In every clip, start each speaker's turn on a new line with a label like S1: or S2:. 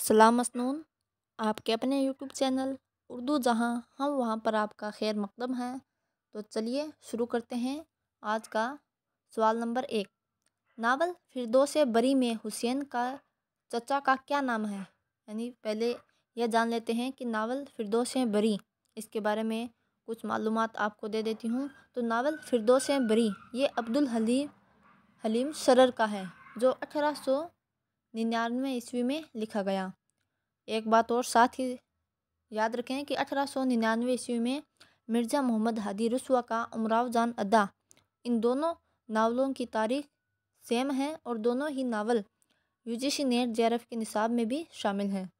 S1: सलाम मसनून। आपके अपने यूट्यूब चैनल उर्दू जहाँ हम वहाँ पर आपका खैर मकदम है। तो चलिए शुरू करते हैं आज का सवाल नंबर 1। नावल फिरदौस बरी में हुसैन का चचा का क्या नाम है। यानी पहले यह जान लेते हैं कि नावल फिरदौस बरी, इसके बारे में कुछ मालूमात आपको दे देती हूँ। तो नावल फिरदौस बरी ये अब्दुल हलीम शरर का है, जो 1899 ईस्वी में लिखा गया। एक बात और साथ ही याद रखें कि 1899 ईस्वी में मिर्ज़ा मोहम्मद हादी रसवा का उमराव जान अदा, इन दोनों नावलों की तारीख सेम है और दोनों ही नावल यूजीसी नेट जेआरएफ के निसाब में भी शामिल हैं।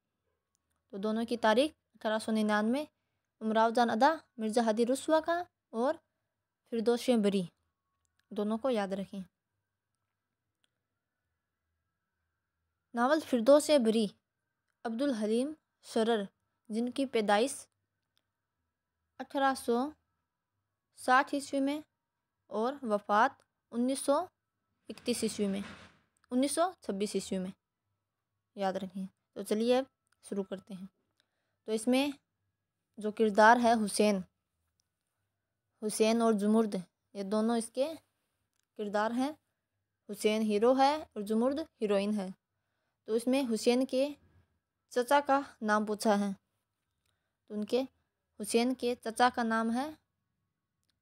S1: तो दोनों की तारीख 1899, उमराव जान अदा मिर्ज़ा हादी रसवा का और फिरदौस बरी, दोनों को याद रखें। नावल फिरदौस बरी अब्दुल हलीम शरर, जिनकी पैदाइश 1860 ईस्वी में और वफ़ात 1931 ईस्वी में 1926 ईस्वी में, याद रखें। तो चलिए अब शुरू करते हैं। तो इसमें जो किरदार है हुसैन और जुमुर्द, ये दोनों इसके किरदार हैं। हुसैन हीरो है और जुमुर्द हीरोइन है। तो इसमें हुसैन के चचा का नाम पूछा है। तो उनके हुसैन के चचा का नाम है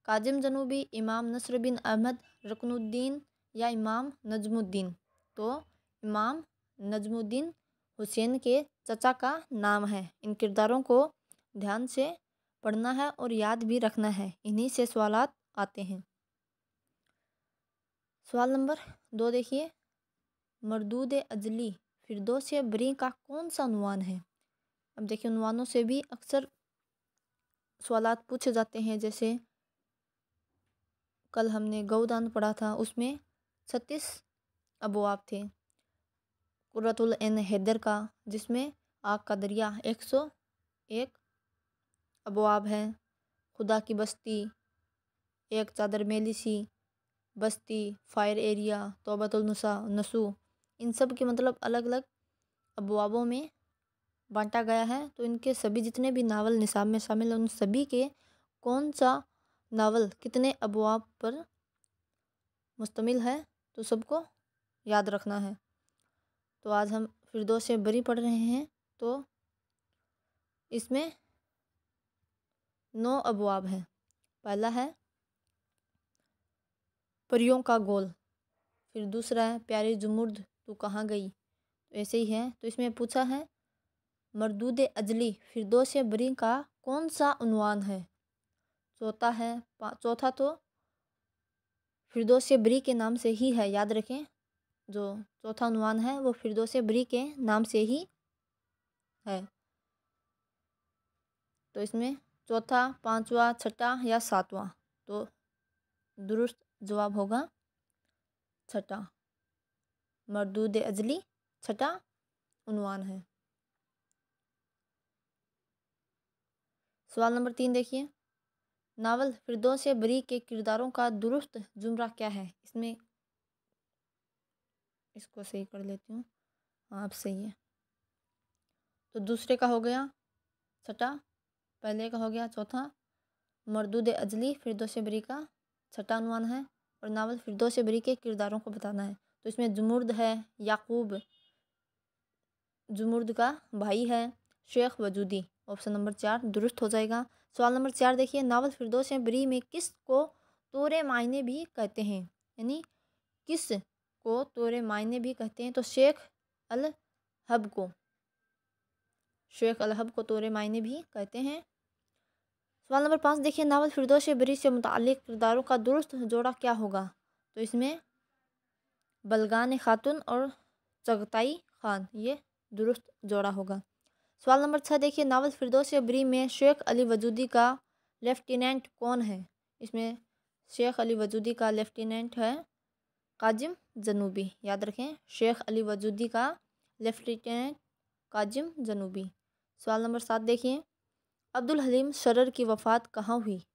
S1: काजिम जनूबी, इमाम नसर बिन अहमद रकनुद्दीन या इमाम नजमुद्दीन। तो इमाम नजमुद्दीन हुसैन के चचा का नाम है। इन किरदारों को ध्यान से पढ़ना है और याद भी रखना है, इन्हीं से सवालात आते हैं। सवाल नंबर 2 देखिए, मरदूद अजली फिरदौस बरी का कौन सा उन्वान है। अब देखिए, उन्वानों से भी अक्सर सवालात पूछे जाते हैं। जैसे कल हमने गौदान पढ़ा था, उसमें 36 अबवाब थे। कुर्रतुल ऐन हैदर का, जिसमें आग का दरिया 101 अबवाब हैं। खुदा की बस्ती, एक चादर मेली सी, बस्ती, फायर एरिया, तौबतुल नसू, इन सब के मतलब अलग अलग अबवाबों में बांटा गया है। तो इनके सभी जितने भी नावल निसाब में शामिल हैं, उन सभी के कौन सा नावल कितने अबवाब पर मुश्तमिल है, तो सबको याद रखना है। तो आज हम फिरदौस बरी पढ़ रहे हैं। तो इसमें 9 अबवाब हैं। पहला है परियों का गोल, फिर दूसरा है प्यारी जुमुर्द तू कहाँ गई, तो ऐसे ही है। तो इसमें पूछा है मरदूद अजली फिरदौस बरी का कौन सा उन्वान है। चौथा तो फिरदौस बरी के नाम से ही है, याद रखें। जो चौथा उन्वान है वो फिरदौस बरी के नाम से ही है। तो इसमें चौथा, पांचवा, छठा या सातवां, तो दुरुस्त जवाब होगा छठा। मरदूद अजली छठा उन्वान है। सवाल नंबर 3 देखिए, नावल फिरदौस बरी के किरदारों का दुरुस्त जुमरा क्या है। इसमें इसको सही कर लेती हूँ। हाँ, अब सही है। तो दूसरे का हो गया छठा, पहले का हो गया चौथा। मरदूद अजली फिरदौस बरी का छठा उन्वान है और नावल फिरदौस बरी के किरदारों को बताना है। तो इसमें जुमुर्द है याकूब, जुमुर्द का भाई है शेख वजूदी, ऑप्शन नंबर 4 दुरुस्त हो जाएगा। सवाल नंबर 4 देखिए, नावल फिरदौस बरी में किस को तोरे मायने भी कहते हैं। यानी किस को तोरे मायने भी कहते हैं। तो शेख अल हब को तोरे मायने भी कहते हैं। सवाल नंबर 5 देखिए, नावल फिरदौस बरी से मुताल्लिक किरदारों का दुरुस्त जोड़ा क्या होगा। तो इसमें बलगान खातून और चगताई खान, ये दुरुस्त जोड़ा होगा। सवाल नंबर 6 देखिए, नावल फिरदौस बरी में शेख अली वजूदी का लेफ्टिनेंट कौन है। इसमें शेख अली वजूदी का लेफ्टिनेंट है काजिम जनूबी, याद रखें। शेख अली वजूदी का लेफ्टिनेंट काजिम जनूबी। सवाल नंबर 7 देखिए, अब्दुल हलीम शरर की वफ़ात कहाँ हुई।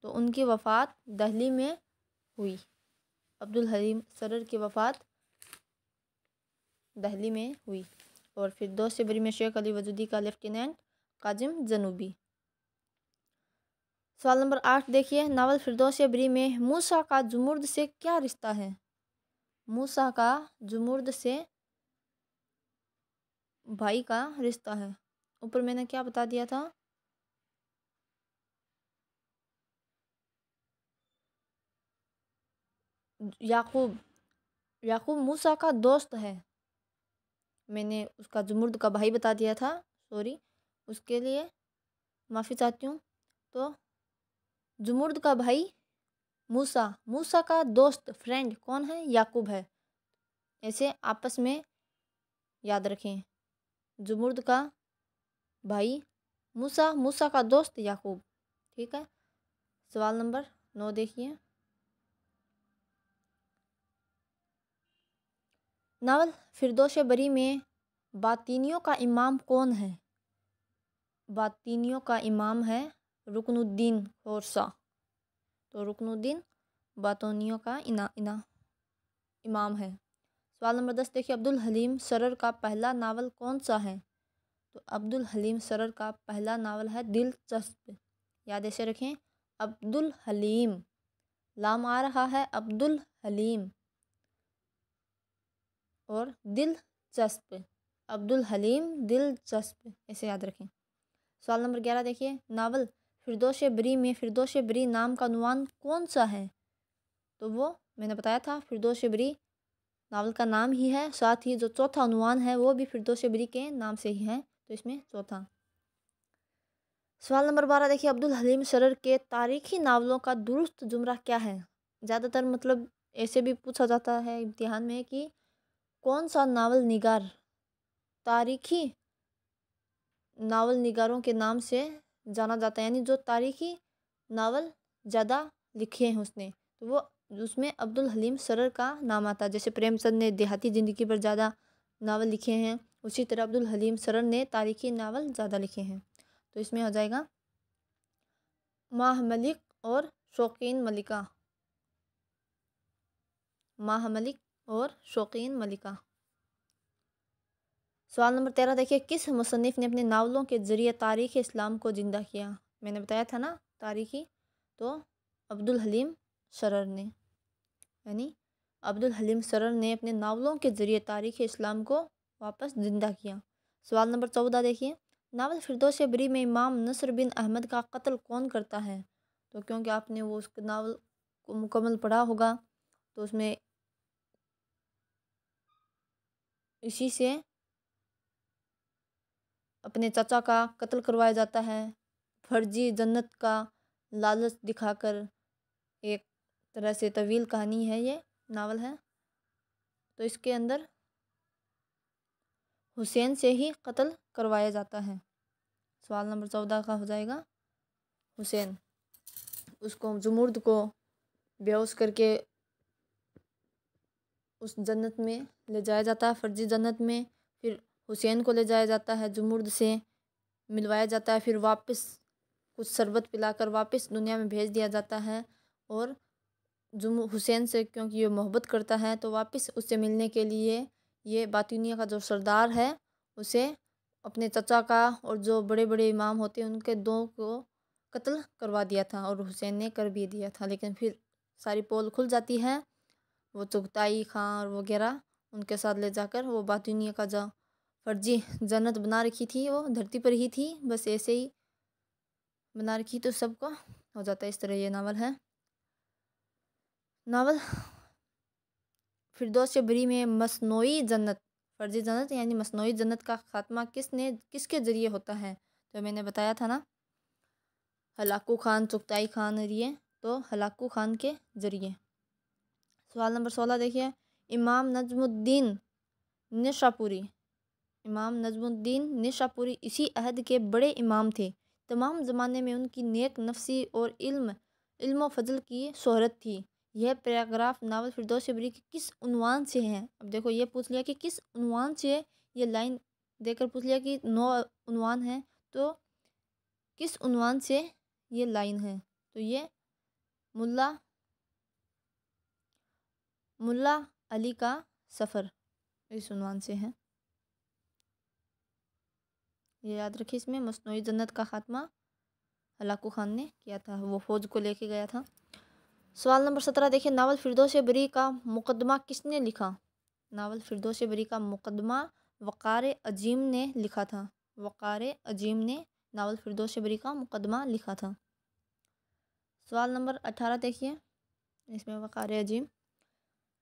S1: तो उनकी वफ़ात दिल्ली में हुई। अब्दुल हलीम शरर की वफ़ात दिल्ली में हुई। और फिरदौस बरी में शेख अली वजूदी का लेफ्टिनेंट काजिम जनूबी। सवाल नंबर 8 देखिए, नावल फिरदौस बरी में मूसा का जुमुर्द से क्या रिश्ता है? मूसा का जुमुर्द से भाई का रिश्ता है। ऊपर मैंने क्या बता दिया था? याकूब याकूब मूसा का दोस्त है। मैंने उसका जुमुर्द का भाई बता दिया था, सॉरी, उसके लिए माफ़ी चाहती हूँ। तो जुमुर्द का भाई मूसा, मूसा का दोस्त फ्रेंड कौन है? याकूब है। ऐसे आपस में याद रखें, जुमुर्द का भाई मूसा, मूसा का दोस्त याकूब। ठीक है। सवाल नंबर 9 देखिए, नावल फिरदौस बरी में बातिनियों का इमाम कौन है? बातिनियों का इमाम है रुकनुद्दीन खोरसा। तो रुकनुद्दीन बातोनियों का इमाम है। सवाल नंबर 10 देखिए, अब्दुल हलीम सरर का पहला नावल कौन सा है? तो अब्दुल हलीम सरर का पहला नावल है दिलचस्प। याद ऐसे रखें, अब्दुल हलीम, लाम आ रहा है, अब्दुल हलीम और दिलचस्प, अब्दुल हलीम दिलचस्प, ऐसे याद रखें। सवाल नंबर 11 देखिए, नावल फिरदौस बरी में फिरदौस बरी नाम का उन्वान कौन सा है? तो वो मैंने बताया था, फिरदौस बरी नावल का नाम ही है, साथ ही जो चौथा उन्वान है वो भी फिरदौस बरी के नाम से ही है, तो इसमें चौथा। सवाल नंबर 12 देखिए, अब्दुल हलीम सरर के तारीखी नावलों का दुरुस्त जुमरा क्या है? ज़्यादातर मतलब ऐसे भी पूछा जाता है इम्तिहान में कि कौन सा नावल निगार तारीखी नावल निगारों के नाम से जाना जाता है, यानी जो तारीखी नावल ज़्यादा लिखे हैं उसने, तो वो उसमें अब्दुल हलीम सरर का नाम आता है। जैसे प्रेमचंद ने देहाती ज़िंदगी पर ज़्यादा नावल लिखे हैं, उसी तरह अब्दुल हलीम सरर ने तारीखी नावल ज़्यादा लिखे हैं। तो इसमें हो जाएगा माह मलिक और शौकीन मलिका, माह मलिक और शौकीन मलिका। सवाल नंबर 13 देखिए, किस मुसन्निफ ने अपने नावलों के ज़रिए तारीख़ इस्लाम को ज़िंदा किया? मैंने बताया था ना तारीख़ी, तो अब्दुल हलीम सरर ने, यानी अब्दुल हलीम सरर ने अपने नावलों के ज़रिए तारीख़ इस्लाम को वापस ज़िंदा किया। सवाल नंबर 14 देखिए, नावल फिरदौस बरी में इमाम नसर बिन अहमद का कत्ल कौन करता है? तो क्योंकि आपने वो उस नावल को मुकम्मल पढ़ा होगा, तो उसमें इसी से अपने चाचा का कत्ल करवाया जाता है, फर्जी जन्नत का लालच दिखाकर। एक तरह से तवील कहानी है, ये नावल है। तो इसके अंदर हुसैन से ही कत्ल करवाया जाता है। सवाल नंबर 14 का हो जाएगा हुसैन, उसको जुमुर्द को बेहोश करके उस जन्नत में ले जाया जाता है, फर्जी जन्नत में। फिर हुसैन को ले जाया जाता है, जुमुर्द से मिलवाया जाता है, फिर वापस कुछ शरबत पिलाकर वापस दुनिया में भेज दिया जाता है। और हुसैन से क्योंकि ये मोहब्बत करता है, तो वापस उससे मिलने के लिए ये बातिनिया का जो सरदार है उसे अपने चचा का और जो बड़े बड़े इमाम होते हैं उनके दो को कत्ल करवा दिया था, और हुसैन ने कर भी दिया था। लेकिन फिर सारी पोल खुल जाती है, वो चुगताई खां और वगैरह उनके साथ ले जाकर वो बातिनिया का जो फर्जी जन्नत बना रखी थी वो धरती पर ही थी, बस ऐसे ही बना रखी, तो सबको हो जाता है। इस तरह ये नावल है। नावल फिरदौस बरी में मसनोई जन्नत, फर्जी जन्नत यानी मसनोई जन्नत का खात्मा किसके ज़रिए होता है? तो मैंने बताया था ना, हलाकू खान चुगताई खान ये, तो हलाकू खान के ज़रिए। सवाल नंबर 16 देखिए, इमाम नजमुद्दीन निशापुरी, इमाम नजमुद्दीन निशापुरी इसी अहद के बड़े इमाम थे। तमाम ज़माने में उनकी नेक नफसी और इल्म फ़ज़ल की शोहरत थी। यह पैराग्राफ नावल फिरदौस बरी के किस उन्वान से है? अब देखो, ये पूछ लिया कि किस उन्वान से, ये लाइन देकर पूछ लिया कि 9 उन्वान है, तो किस उन्वान से ये लाइन है? तो ये मुल्ला अली का सफ़र इस उन्वान से है। ये याद रखिए। इसमें मस्नूई जन्नत का खात्मा हलाकू खान ने किया था, वो फौज को लेके गया था। सवाल नंबर 17 देखिए, नावल फिरदौस बरी का मुकदमा किसने लिखा? नावल फिरदौस बरी का मुकदमा वक़ार अजीम ने लिखा था। वक़ार अजीम ने नावल फिरदौस बरी का मुकदमा लिखा था। सवाल नंबर 18 देखिए, इसमें वक़ार अजीम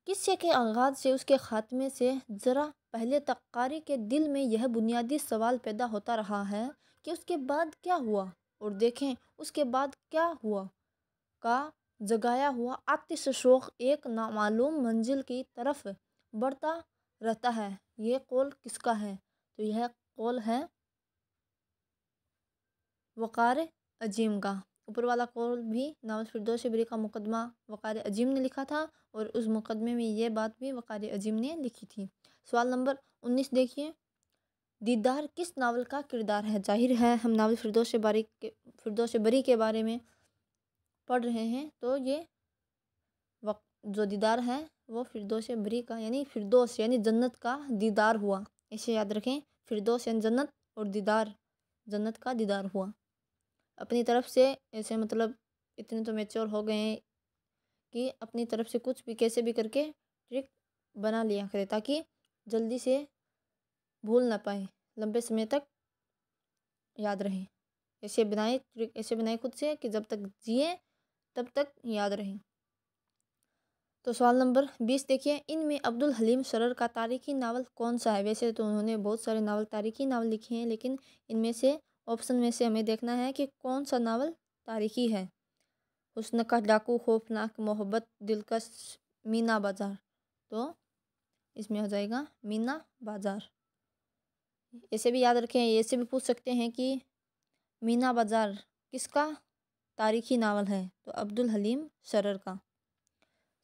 S1: किस्से के आगाज़ से उसके ख़ात्मे से ज़रा पहले तक कारी के दिल में यह बुनियादी सवाल पैदा होता रहा है कि उसके बाद क्या हुआ, और देखें उसके बाद क्या हुआ का जगाया हुआ आतिश शौक़ एक नामालूम मंजिल की तरफ बढ़ता रहता है। ये कौल किसका है? तो यह कौल है वक़ार अजीम का। ऊपर वाला कौल भी नावल फिरदौस बरी का मुकदमा वक़ार अजीम ने लिखा था, और उस मुकदमे में ये बात भी वक़ार अजीम ने लिखी थी। सवाल नंबर 19 देखिए, दीदार किस नावल का किरदार है? जाहिर है हम नावल फिरदौस बरी के बारे में पढ़ रहे हैं, तो ये जो दीदार है वो फिरदौस बरी का, यानी फिरदौस यानी जन्नत का दीदार हुआ। इसे याद रखें, फिरदौस यानी जन्नत, और दीदार जन्नत का दीदार हुआ। अपनी तरफ से ऐसे मतलब इतने तो मैच्योर हो गए हैं कि अपनी तरफ से कुछ भी कैसे भी करके ट्रिक बना लिया करें, ताकि जल्दी से भूल ना पाए, लंबे समय तक याद रहे। ऐसे बनाए ट्रिक, ऐसे बनाए खुद से कि जब तक जिए तब तक याद रहे। तो सवाल नंबर 20 देखिए, इनमें अब्दुल हलीम शरर का तारीखी नावल कौन सा है? वैसे तो उन्होंने बहुत सारे नावल तारीखी नावल लिखे हैं, लेकिन इनमें से ऑप्शन में से हमें देखना है कि कौन सा नावल तारीखी है। हुस्न का डाकू, खौफनाक मोहब्बत, दिलकश, मीना बाजार। तो इसमें हो जाएगा मीना बाजार। ऐसे भी याद रखें, ऐसे भी पूछ सकते हैं कि मीना बाजार किसका तारीखी नावल है? तो अब्दुल हलीम शरर का।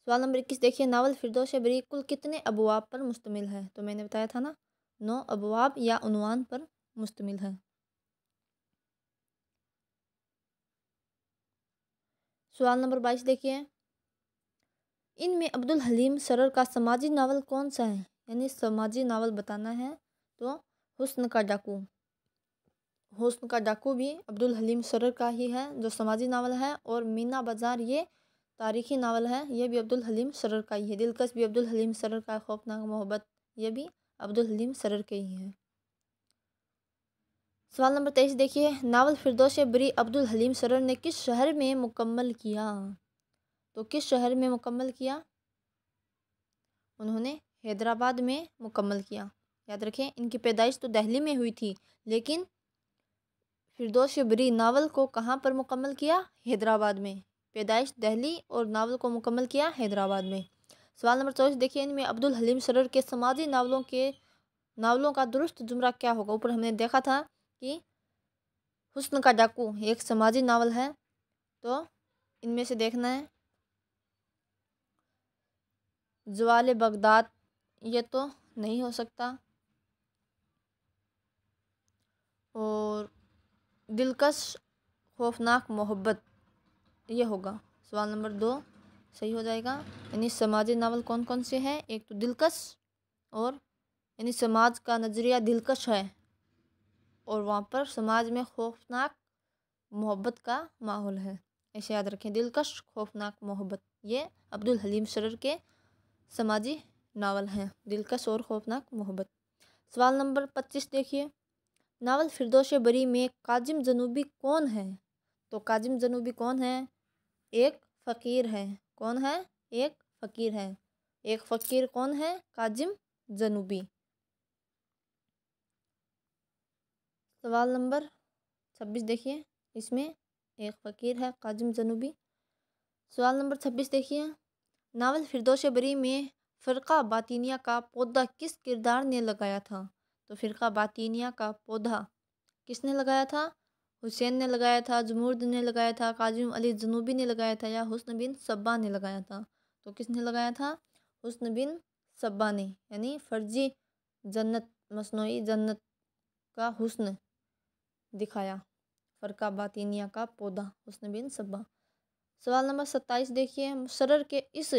S1: सवाल नंबर 21 देखिए, नावल फिरदौस बरी कुल कितने अबवाब पर मुश्तमिल है? तो मैंने बताया था ना, 9 अबवाब या उन्वान पर मुश्तमिल है। सवाल नंबर 22 देखिए, इनमें अब्दुल हलीम शरर का समाजी नावल कौन सा है? यानी समाजी नावल बताना है। तो हुस्न का डाकू। हुस्न का डाकू भी अब्दुल हलीम शरर का ही है, जो समाजी नावल है। और मीना बाजार ये तारीखी नावल है, ये भी अब्दुल हलीम शरर का ही है। दिलकश भी अब्दुल हलीम शरर का, खौफनाक मोहब्बत ये भी अब्दुल हलीम शरर के ही है। सवाल नंबर 23 देखिए, नावल फिरदौस बरी अब्दुल हलीम शरर ने किस शहर में मुकम्मल किया? तो किस शहर में मुकम्मल किया? उन्होंने हैदराबाद में मुकम्मल किया। याद रखें, इनकी पैदाइश तो दिल्ली में हुई थी, लेकिन फिरदौस बरी नावल को कहाँ पर मुकम्मल किया? हैदराबाद में। पैदाइश दिल्ली और नावल को मुकम्मल किया हैदराबाद में। सवाल नंबर 24 देखिए, इनमें अब्दुल हलीम शरर के समाजी नावलों का दुरुस्त जुमरा क्या होगा? ऊपर हमने देखा था कि हुस्न का डाकू एक समाजी नावल है, तो इनमें से देखना है। जवाले बगदाद ये तो नहीं हो सकता, और दिलकश खौफनाक मोहब्बत ये होगा। सवाल नंबर 2 सही हो जाएगा। यानी समाजी नावल कौन कौन से हैं? एक तो दिलकश, और यानी समाज का नज़रिया दिलकश है, और वहाँ पर समाज में खौफनाक मोहब्बत का माहौल है। ऐसे याद रखें, दिलकश खौफनाक मोहब्बत ये अब्दुल हलीम शरर के समाजी नावल हैं, दिलकश और खौफनाक मोहब्बत। सवाल नंबर 25 देखिए, नावल फिरदौस बरी में काजिम जनूबी कौन है? तो काजिम जनूबी कौन है? एक फ़कीर है। कौन है? एक फ़कीर है। एक फ़कीर कौन है? काजिम जनूबी। सवाल नंबर 26 देखिए, इसमें एक फ़कीर है काजिम जनूबी। सवाल नंबर 26 देखिए, नावल फिरदौस बरी में फ़िरक़ा बातिनिया का पौधा किस किरदार ने लगाया था? तो फ़िरक़ा बातिनिया का पौधा किसने लगाया था? हुसैन ने लगाया था, जमूर्द ने लगाया था, काजिम अली जनूबी ने लगाया था, या हुस्न बिन सब्बा ने लगाया था? तो किसने लगाया था? हुस्न बिन सब्बा ने। यानी फर्जी जन्नत, मसनूई जन्नत का हुस्न दिखाया। फ़िरक़ा बातिनिया का पौधा हुस्न बिन सब्बा। सवाल नंबर 27 देखिए, शरर के इस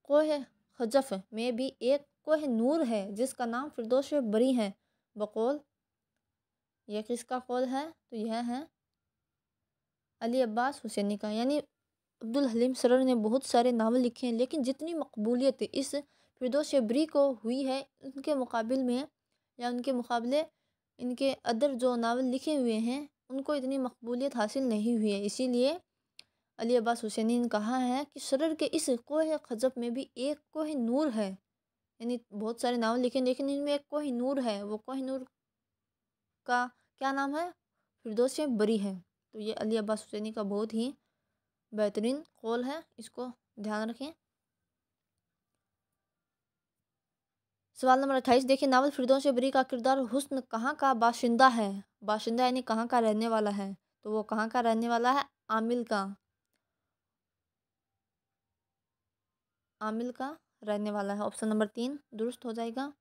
S1: कोह खजफ में भी एक कोह नूर है जिसका नाम फिरदौस बरी है, बकौल यह किसका कौल है? तो यह है अली अब्बास हुसैनी का। यानी अब्दुल हलीम सरर ने बहुत सारे नावल लिखे हैं, लेकिन जितनी मकबूलियत इस फिरदौस बरी को हुई है उनके मुकाबिल में, या उनके मुकाबले इनके अदर जो नावल लिखे हुए हैं उनको इतनी मकबूलियत हासिल नहीं हुई है। इसीलिए अली अब्बास हुसैनी ने कहा है कि सरर के इस कोह खजब में भी एक कोह नूर है। यानी बहुत सारे नावल लिखे लेकिन इनमें एक कोह नूर है। वो कोह नूर का क्या नाम है? फिरदौस बरी है। तो ये अली अब्बास हुसैनी का बहुत ही बेहतरीन कौल है, इसको ध्यान रखें। सवाल नंबर 28 देखिए, नावल फिरदौस बरी का किरदार हुस्न कहाँ का बाशिंदा है? बाशिंदा यानी कहाँ का रहने वाला है, तो वो कहाँ का रहने वाला है? आमिल का। आमिल का रहने वाला है। ऑप्शन नंबर 3 दुरुस्त हो जाएगा।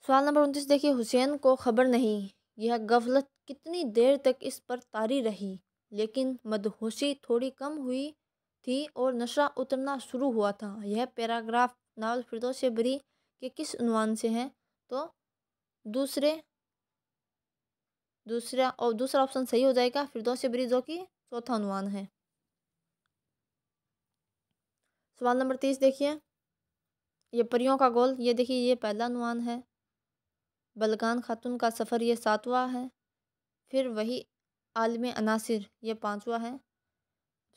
S1: सवाल नंबर 29 देखिए, हुसैन को खबर नहीं यह गफलत कितनी देर तक इस पर तारी रही, लेकिन मदहोशी थोड़ी कम हुई थी और नशा उतरना शुरू हुआ था। यह पैराग्राफ नावल फिरदौस बरी के किस उन्वान से है? तो दूसरा ऑप्शन सही हो जाएगा, फिरदौस बरी, जो कि चौथा उन्वान है। सवाल नंबर 30 देखिए, ये परियों का गोल, ये देखिए ये पहला उन्वान है। बलकान खातून का सफ़र ये 7वां है। फिर वही आलिम अनासिर ये 5वां है।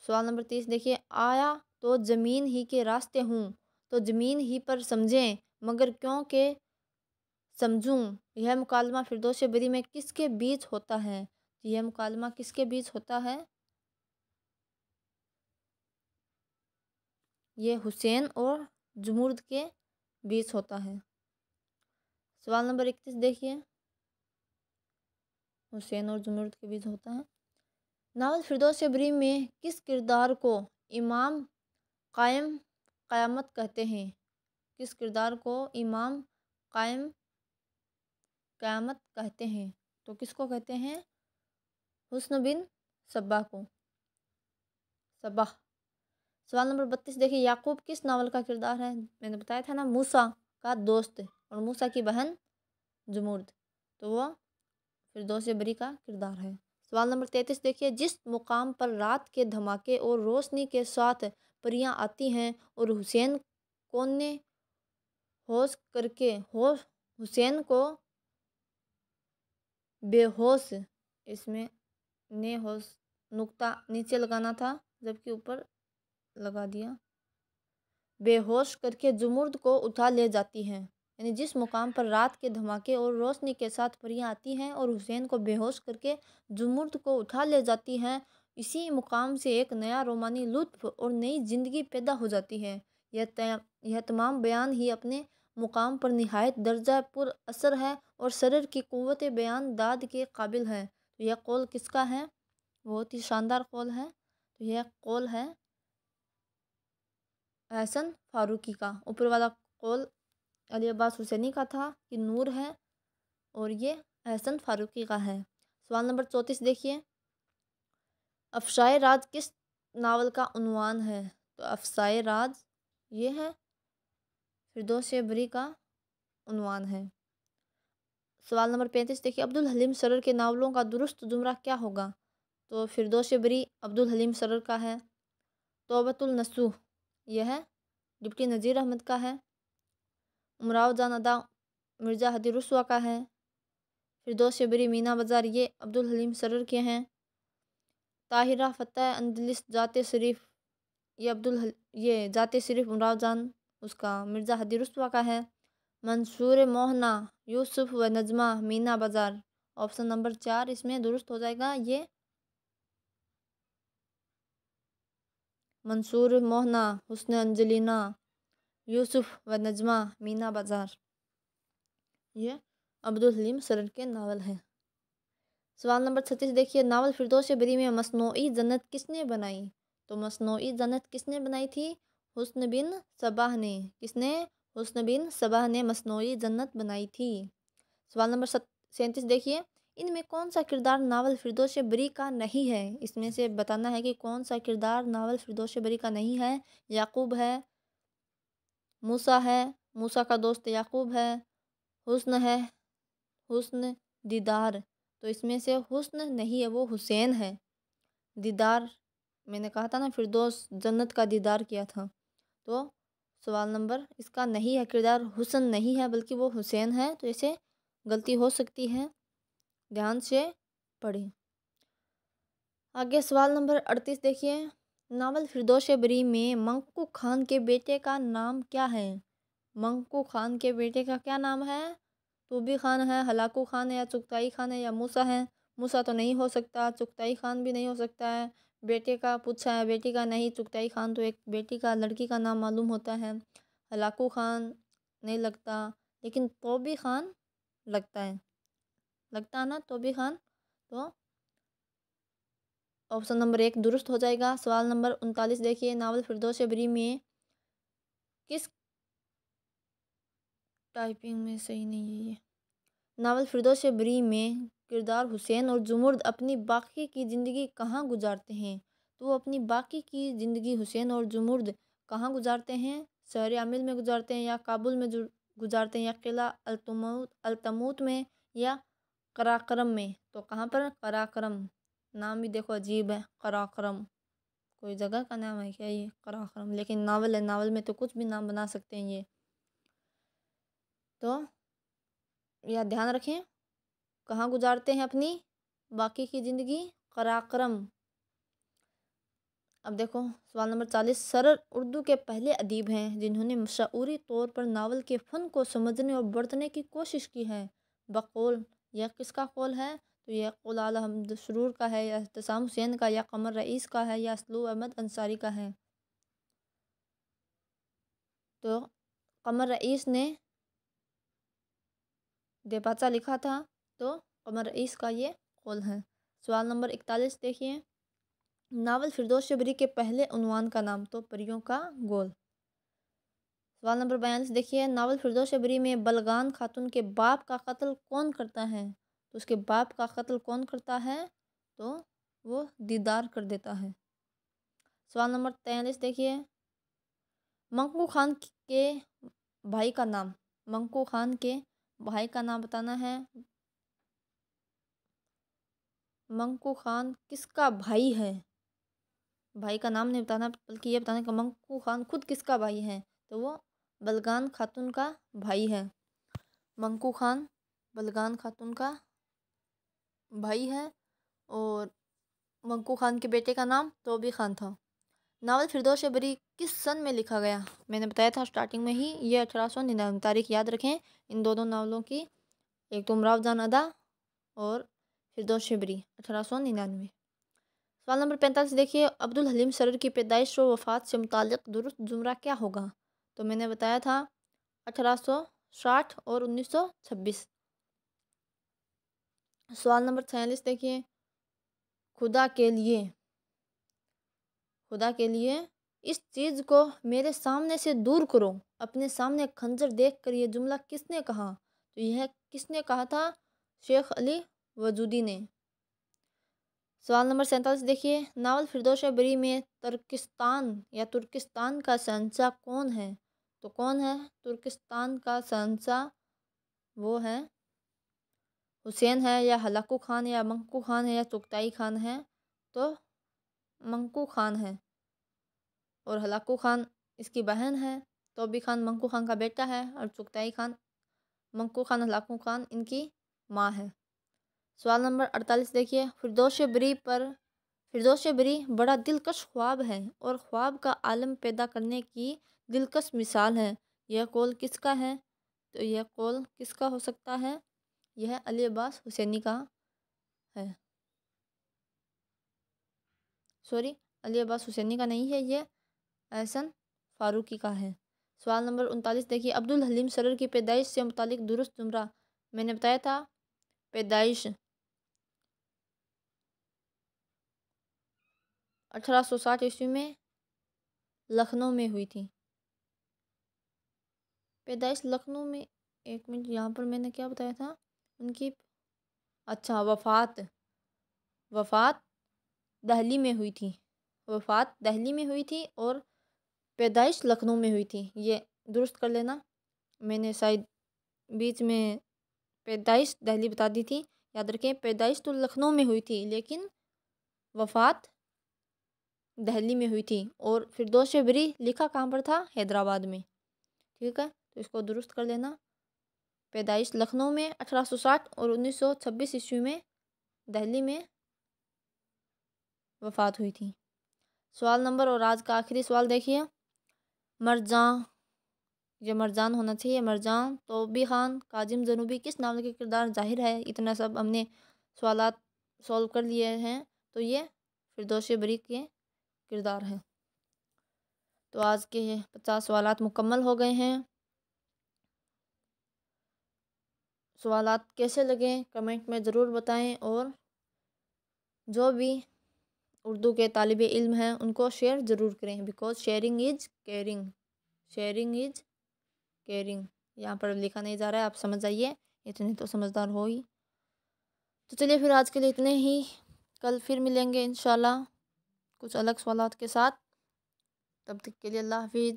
S1: सवाल नंबर 30 देखिए, आया तो ज़मीन ही के रास्ते हूँ, तो ज़मीन ही पर समझें मगर क्यों के समझूं। यह मुकालमा फिरदौस बरी में किसके बीच होता है? यह मुकालमा किसके बीच होता है? ये हुसैन और जुमूर्द के बीच होता है। सवाल नंबर 31 देखिए, हुसैन और जुमूर्द के बीच होता है। नावल फिरदौस बरी में किस किरदार को इमाम कायम क़यामत कहते हैं? किस किरदार को इमाम कायम क़यामत कहते हैं? तो किसको कहते हैं? हुस्न बिन सब्बाह को। सब्बाह। सवाल नंबर 32 देखिए, याकूब किस नावल का किरदार है? मैंने बताया था ना, मूसा का दोस्त और मूसा की बहन जुमूर्द, तो वो फिरदौस बरी का किरदार है। सवाल नंबर 33 देखिए, जिस मुकाम पर रात के धमाके और रोशनी के साथ परियां आती हैं और हुसैन कौन ने होश करके हुसैन को बेहोश, इसमें ने होश नुक्ता नीचे लगाना था जबकि ऊपर लगा दिया, बेहोश करके जुमूर्द को उठा ले जाती हैं। यानी जिस मुकाम पर रात के धमाके और रोशनी के साथ परियां आती हैं और हुसैन को बेहोश करके जुमूर्द को उठा ले जाती हैं, इसी मुकाम से एक नया रोमानी लुत्फ़ और नई ज़िंदगी पैदा हो जाती है। यह तमाम बयान ही अपने मुकाम पर निहायत दर्जा पुर असर है और सरर की क़ुव्वत बयान दाद के काबिल है। तो यह कौल किसका है? बहुत ही शानदार कौल है। तो यह कौल है एहसन फ़ारूकी का। ऊपर वाला कौल अली अब्बास हुसैनी का था कि नूर है, और ये एहसन फ़ारूकी का है। सवाल नंबर 34 देखिए, अफ़शाए राज किस नावल का उन्वान है? तो अफ़शाए राज ये है फिरदौस बरी का उन्वान है। सवाल नंबर 35 देखिए, अब्दुल हलीम सरर के नावलों का दुरुस्त जुमरा क्या होगा? तो फिरदौस बरी अब्दुल हलीम सरर का है। तौबतुल नसूह यह है डिप्टी नज़ीर अहमद का है। उमराव जान अदा मिर्ज़ा हदी रुस्वा का है। फिरदौस बरी मीना बाज़ार ये अब्दुल हलीम सरर के हैं। ताहिरा फ़तेह अंदलिस जाते शरीफ ये जाते शरीफ उमराव जान उसका मिर्ज़ा हदी रुस्वा का है। मंसूर मोहना यूसुफ व नजमा मीना बाज़ार, ऑप्शन नंबर 4 इसमें दुरुस्त हो जाएगा। ये मंसूर मोहना हुस्न अंजलिना यूसुफ व नजमा मीना बाज़ार ये अब्दुल हलीम सरर के नावल हैं। सवाल नंबर 36 देखिए, नावल फिरदौस बरी में मसनूई जन्नत किसने बनाई? तो मसनूई जन्नत किसने बनाई थी? हुस्न बिन सबाह ने। किसने? हुस्न बिन सबाह ने मसनूई जन्नत बनाई थी। सवाल नंबर 37 देखिए, इनमें कौन सा किरदार नावल फिरदौस बरी का नहीं है? इसमें से बताना है कि कौन सा किरदार नावल फिरदौस बरी का नहीं है। याकूब है, मूसा है, मूसा का दोस्त याकूब है, हुस्न है, हुस्न दीदार, तो इसमें से हुस्न नहीं है, वो हुसैन है। दीदार मैंने कहा था ना, फिरदौस जन्नत का दीदार किया था। तो सवाल नंबर इसका नहीं है, किरदार हुस्न नहीं है बल्कि वो हुसैन है, तो इसे गलती हो सकती है, ध्यान से पढ़ें। आगे सवाल नंबर 38 देखिए, नावल फिरदौस बरी में मंकू खान के बेटे का नाम क्या है? मंकू खान के बेटे का क्या नाम है? तूबी खान है, हलाकू खान है, या चुगताई खान है, या मूसा है? मूसा तो नहीं हो सकता, चुगताई खान भी नहीं हो सकता है। बेटे का पूछा है, बेटी का नहीं, चुगताई खान तो एक बेटी का लड़की का नाम मालूम होता है। हलाकू खान नहीं लगता, लेकिन तोबी खान लगता है, लगता है ना तोबी खान। तो ऑप्शन नंबर 1 दुरुस्त हो जाएगा। सवाल नंबर 39 देखिए, नावल फिरदौस बरी में किस टाइपिंग में सही नहीं है ये। नावल फिरदौस बरी में किरदार हुसैन और जुमुर्द अपनी बाकी की ज़िंदगी कहाँ गुजारते हैं? तो वो अपनी बाकी की ज़िंदगी हुसैन और जुमुर्द कहाँ गुजारते हैं? शहर आमिल में गुजारते हैं, या काबुल में गुजारते हैं, या किला अल्तमूत में, या कराक्रम में? तो कहाँ पर? कराक्रम। नाम भी देखो अजीब है, कराक्रम। कोई जगह का नाम है क्या ये कराक्रम? लेकिन नावल है, नावल में तो कुछ भी नाम बना सकते हैं ये। तो यह ध्यान रखें, कहाँ गुजारते हैं अपनी बाकी की ज़िंदगी? कराक्रम। अब देखो सवाल नंबर 40, सरर उर्दू के पहले अदीब हैं जिन्होंने मशहूरी तौर पर नावल के फ़न को समझने और बरतने की कोशिश की है। बकौल यह किसका कौल है? तो यह कौल आला हमद सरूर का है, या एहतसाम हुसैन का, या कमर रईस का है, या असलू अहमद अंसारी का है? तो कमर रईस ने देपाचा लिखा था, तो कमर रईस का ये कौल है। सवाल नंबर 41 देखिए, नावल फिरदौस बरी के पहले उन्वान का नाम? तो परियों का गोल। सवाल नंबर 42 देखिए, नावल फिरदौस बरी में बलगान खातून के बाप का कत्ल कौन करता है? तो उसके बाप का कत्ल कौन करता है? तो वो दीदार कर देता है। सवाल नंबर 43 देखिए, मंकू खान के भाई का नाम? मंकू खान के भाई का नाम बताना है। मंकू खान किसका भाई है? भाई का नाम नहीं बताना, बल्कि ये बताना कि मंकू खान खुद किसका भाई है? तो वो बलगान खातून का भाई है। मंकू खान बलगान खातून का भाई है, और मंकू खान के बेटे का नाम तोबी खान था। नावल फिरदौस बरी किस सन में लिखा गया? मैंने बताया था स्टार्टिंग में ही, ये 1899 तारीख याद रखें इन दोनों नावलों की। एक तो उमराव जान अदा और फिरदौस बरी, 1899। सवाल नंबर 45 देखिए, अब्दुल हलीम सरर की पैदाइश व वफ़ात से मुताल्लिक़ दुरुस्त जुमरा क्या होगा? तो मैंने बताया था 1860 और 1926। सवाल नंबर 46 देखिए, खुदा के लिए, खुदा के लिए इस चीज़ को मेरे सामने से दूर करो, अपने सामने खंजर देख कर ये जुमला किसने कहा? तो यह किसने कहा था? शेख अली वजूदी ने। सवाल नंबर 47 देखिए, नावल फिरदौस बरी में तुर्किस्तान या तुर्किस्तान का शहंशाह कौन है? तो कौन है तुर्किस्तान का शहंशाह? वो है हुसैन है, या हलाकू खान, या मंकू खान है, या चुगताई खान है? तो मंकू खान है, और हलाकू खान इसकी बहन है। तोबी खान मंकू खान का बेटा है, और चुगताई खान मंकू खान हलाकू खान इनकी माँ है। सवाल नंबर 48 देखिए, फिरदौस बरी बड़ा दिलकश ख्वाब है और ख्वाब का आलम पैदा करने की दिलकश मिसाल है। यह कौल किसका है? तो यह कौल किसका हो सकता है? यह अली अब्बास हुसैनी का है। सॉरी, अली अब्बास हुसैनी का नहीं है, यह एहसन फारूकी का है। सवाल नंबर 39 देखिए, अब्दुल हलीम सरर की पैदाइश से मुतालिक दुरुस्त जुमरा? मैंने बताया था पैदाइश 1860 ईस्वी में लखनऊ में हुई थी। पैदाइश लखनऊ में, एक मिनट, यहाँ पर मैंने क्या बताया था उनकी? अच्छा, वफ़ात, वफ़ात दिल्ली में हुई थी, वफ़ात दिल्ली में हुई थी, और पैदाइश लखनऊ में हुई थी। ये दुरुस्त कर लेना, मैंने शायद बीच में पैदाइश दिल्ली बता दी थी। याद रखें, पैदाइश तो लखनऊ में हुई थी लेकिन वफ़ात दिल्ली में हुई थी। और फिरदौस बरी लिखा कहाँ पर था? हैदराबाद में। ठीक है, तो इसको दुरुस्त कर लेना। पैदाइश लखनऊ में 1860 और 1926 ईस्वी में दिल्ली में वफ़ात हुई थी। सवाल नंबर और आज का आखिरी सवाल देखिए। मरजान, ये मरजान होना चाहिए, मरजान तौबी खान काजिम जनूबी किस नावल के किरदार ज़ाहिर है? इतना सब हमने सवालात सॉल्व कर लिए हैं, तो ये फिरदौस बरी के किरदार हैं। तो आज के 50 सवालात मुकम्मल हो गए हैं। सवालात कैसे लगे कमेंट में ज़रूर बताएं, और जो भी उर्दू के तालिब इल्म हैं उनको शेयर ज़रूर करें, because sharing is caring. Sharing is caring यहाँ पर लिखा नहीं जा रहा है, आप समझ जाइए, इतने तो समझदार हो ही। तो चलिए फिर आज के लिए इतने ही। कल फिर मिलेंगे इंशाल्लाह कुछ अलग सवालात के साथ। तब तक के लिए अल्लाह हाफिज़।